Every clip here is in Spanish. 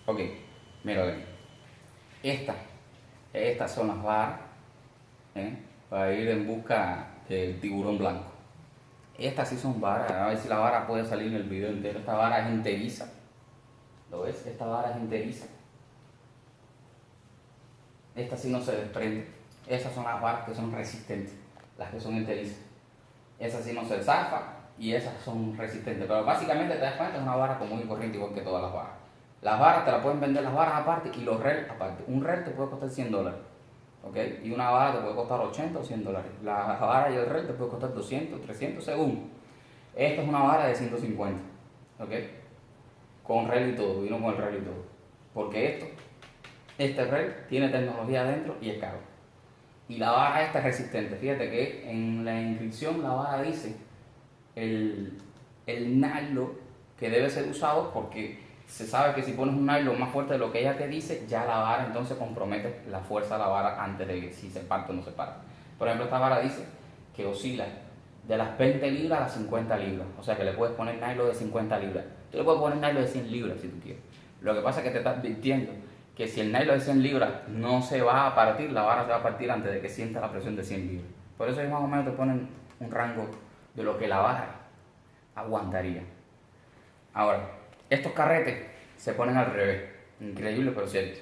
Ok, mira, ven. Esta, Estas son las varas, ¿eh? Para ir en busca del tiburón blanco. Estas sí son varas, a ver si la vara puede salir en el video entero. Esta vara es enteriza. ¿Lo ves? Esta vara es enteriza. Esta sí no se desprende. Esas son las varas que son resistentes, las que son enterizas. Esas sí no se zafa y esas son resistentes. Pero básicamente te das cuenta, es una vara común y corriente igual que todas las varas. Las varas te las pueden vender las varas aparte y los reels aparte. Un reel te puede costar $100. ¿Ok? Y una vara te puede costar 80 o $100. La vara y el reel te puede costar 200, 300 según. Esta es una vara de 150. ¿Ok? Con reel y todo, vino con el reel y todo. Porque este reel tiene tecnología adentro y es caro. Y la vara esta es resistente. Fíjate que en la inscripción la vara dice el nylon que debe ser usado porque se sabe que si pones un nylon más fuerte de lo que ella te dice, ya la vara entonces compromete la fuerza de la vara antes de que si se parte o no se parte. Por ejemplo, esta vara dice que oscila de las 20 libras a las 50 libras. O sea que le puedes poner nylon de 50 libras. Tú le puedes poner nylon de 100 libras si tú quieres. Lo que pasa es que te está advirtiendo que si el nylon de 100 libras no se va a partir, la vara se va a partir antes de que sienta la presión de 100 libras. Por eso ellos más o menos te ponen un rango de lo que la vara aguantaría. Ahora, estos carretes se ponen al revés. Increíble, pero cierto.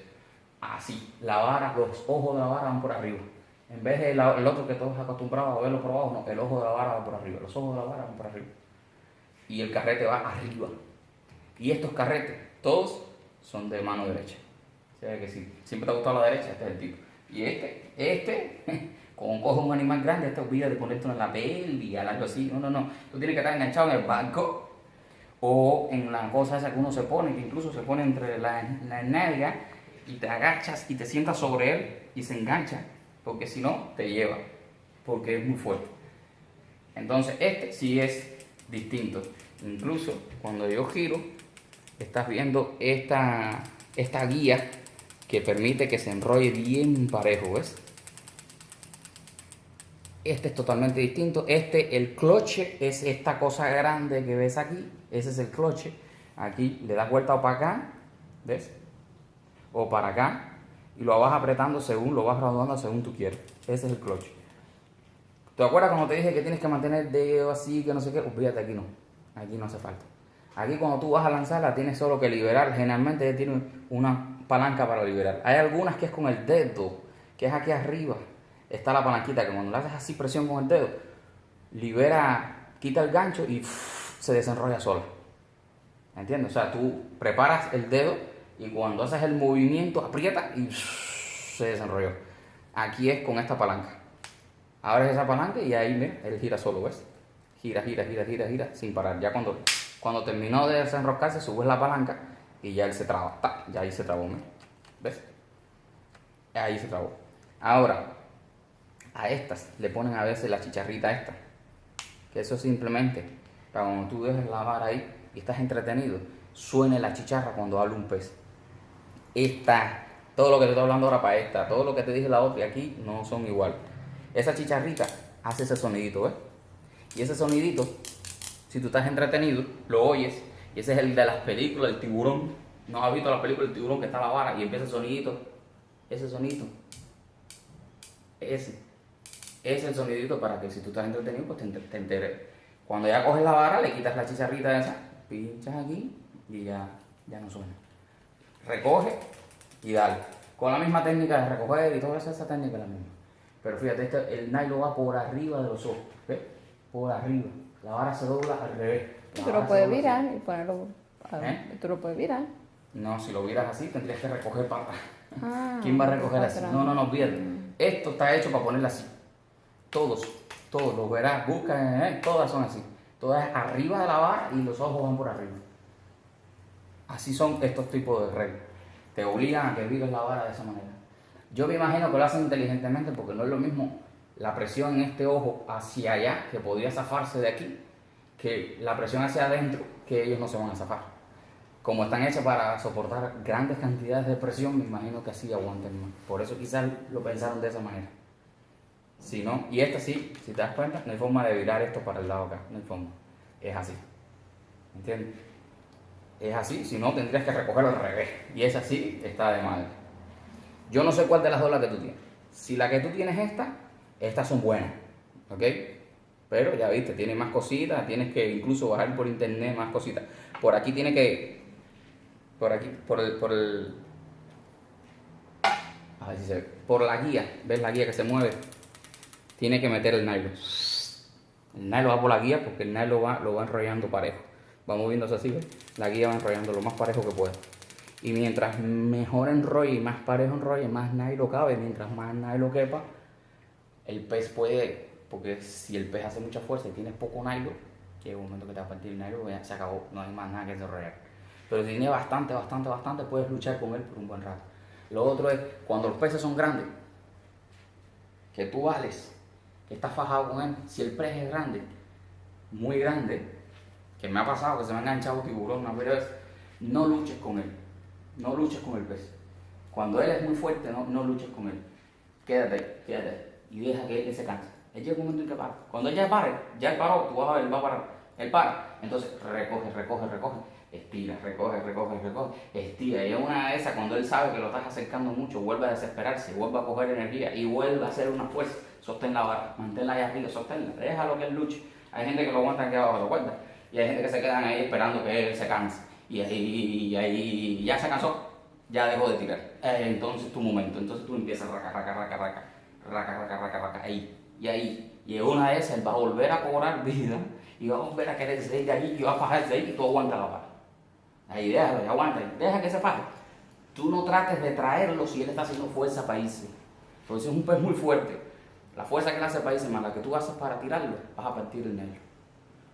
Así, la vara, los ojos de la vara van por arriba. En vez de el otro que todos acostumbrados a verlo por abajo, no, el ojo de la vara va por arriba. Los ojos de la vara van por arriba. Y el carrete va arriba. Y estos carretes, todos son de mano derecha. O sea que si siempre te ha gustado la derecha, este es el tipo. Y como coge un animal grande, este olvida de ponértelo en la pelvis, algo así. No. Tú tienes que estar enganchado en el banco o en la cosa esa que uno se pone, que incluso se pone entre la nalga y te agachas y te sientas sobre él y se engancha, porque si no, te lleva, porque es muy fuerte. Entonces, este sí es distinto. Incluso cuando yo giro, estás viendo esta guía que permite que se enrolle bien parejo, ¿ves? Este es totalmente distinto. El cloche es esta cosa grande que ves aquí. Ese es el cloche. Aquí le das vuelta o para acá, ¿ves? O para acá. Y lo vas apretando según, lo vas graduando según tú quieras. Ese es el cloche. ¿Te acuerdas cuando te dije que tienes que mantener el dedo así, que no sé qué? Olvídate, aquí no. Aquí no hace falta. Aquí cuando tú vas a lanzarla tienes solo que liberar. Generalmente tiene una palanca para liberar. Hay algunas que es con el dedo, que es aquí arriba. Está la palanquita que cuando le haces así presión con el dedo, libera, quita el gancho y se desenrolla sola. ¿Entiendes? O sea, tú preparas el dedo y cuando haces el movimiento aprieta y se desenrolló. Aquí es con esta palanca. Abres esa palanca y ahí, mira, él gira solo, ¿ves? Gira, sin parar. Ya cuando terminó de desenroscarse, subes la palanca y ya él se traba. Ya ahí se trabó, mira. ¿Ves? Ahí se trabó. Ahora, a estas le ponen a veces la chicharrita esta. Que eso simplemente, para cuando tú dejes la vara ahí y estás entretenido, suene la chicharra cuando habla un pez. Todo lo que te estoy hablando ahora para esta, todo lo que te dije la otra y aquí no son igual. Esa chicharrita hace ese sonidito, ¿ves? Y ese sonidito, si tú estás entretenido, lo oyes. Y ese es el de las películas, el tiburón. ¿No has visto la película del tiburón que está la vara y empieza el sonidito? Ese sonidito. Ese es el sonidito para que si tú estás entretenido, pues te enteres. Cuando ya coges la vara, le quitas la chicharrita esa, pinchas aquí y ya no suena. Recoge y dale. Con la misma técnica de recoger y toda esa técnica es la misma. Pero fíjate, el nylon va por arriba de los ojos. ¿Ves? Por arriba. La vara se dobla al revés. Y tú lo puedes virar y ponerlo. Tú lo puedes virar. No, si lo vieras así, tendrías que recoger para atrás. Ah, ¿Quién va a recoger así? atrás. No, olvídate. Esto está hecho para ponerla así. Todos, lo verás, buscan, todas son así. Todas arriba de la vara y los ojos van por arriba. Así son estos tipos de reglas. Te obligan a que vires la vara de esa manera. Yo me imagino que lo hacen inteligentemente porque no es lo mismo la presión en este ojo hacia allá, que podría zafarse de aquí, que la presión hacia adentro, que ellos no se van a zafar. Como están hechas para soportar grandes cantidades de presión, me imagino que así aguanten más. Por eso quizás lo pensaron de esa manera. Si no, y esta sí, si te das cuenta, no hay forma de virar esto para el lado acá, no hay forma. Es así. ¿Entiendes? es así, si no tendrías que recogerlo al revés. Y es así, está de madre. Yo no sé cuál de las dos la que tú tienes. Si la que tú tienes estas son buenas, ¿ok? Pero ya viste, tiene más cositas, tienes que incluso bajar por internet más cositas. Por aquí tiene que, por aquí, a ver si se ve, por la guía, ¿ves la guía que se mueve? Tiene que meter el nylon. El nylon va por la guía porque el nylon lo va enrollando parejo. Va moviéndose así, ¿ves? La guía va enrollando lo más parejo que pueda. Y mientras mejor enrolle y más parejo enrolle, más nylon cabe. Mientras más nylon quepa, el pez puede, porque si el pez hace mucha fuerza y tienes poco nylon, llega un momento que te va a partir el nylon y ya se acabó, no hay más nada que desarrollar. Pero si tienes bastante, puedes luchar con él por un buen rato. Lo otro es, cuando los peces son grandes, que tú vales, que estás fajado con él, si el pez es grande, muy grande, que me ha pasado que se me ha enganchado tiburón una vez, no luches con él, no luches con el pez. Cuando él es muy fuerte, no luches con él. Quédate y deja que él se canse. Él llega un momento en que para. Cuando él ya pare, ya él paró, tú vas a ver, él va a parar. Él para, entonces recoge, estira, recoge, estira. Y es una de esas, cuando él sabe que lo estás acercando mucho, vuelve a desesperarse, vuelve a coger energía y vuelve a hacer una fuerza. Sostén la vara, manténla ahí arriba, sosténla, déjalo que él luche. Hay gente que lo aguanta aquí abajo de la cuerda y hay gente que se quedan ahí esperando que él se canse. Y ahí ya se cansó, ya dejó de tirar. Entonces tu momento, entonces tú empiezas raca, ahí. Y en una de esas él va a volver a cobrar vida y va a volver a querer salir de allí y va a fajarse ahí y tú aguantas la vara. Ahí déjalo, ya aguanta, deja que se faje. Tú no trates de traerlo si él está haciendo fuerza para irse. Porque si es un pez muy fuerte, la fuerza que él hace para irse más la que tú haces para tirarlo, vas a partir el negro.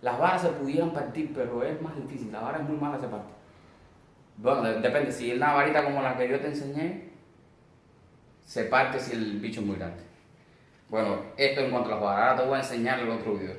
Las varas se pudieran partir, pero es más difícil, la vara es muy mala, se parte. Bueno, depende, si es una varita como la que yo te enseñé, se parte si el bicho es muy grande. Bueno, esto en cuanto a las varas, ahora te voy a enseñar el otro video.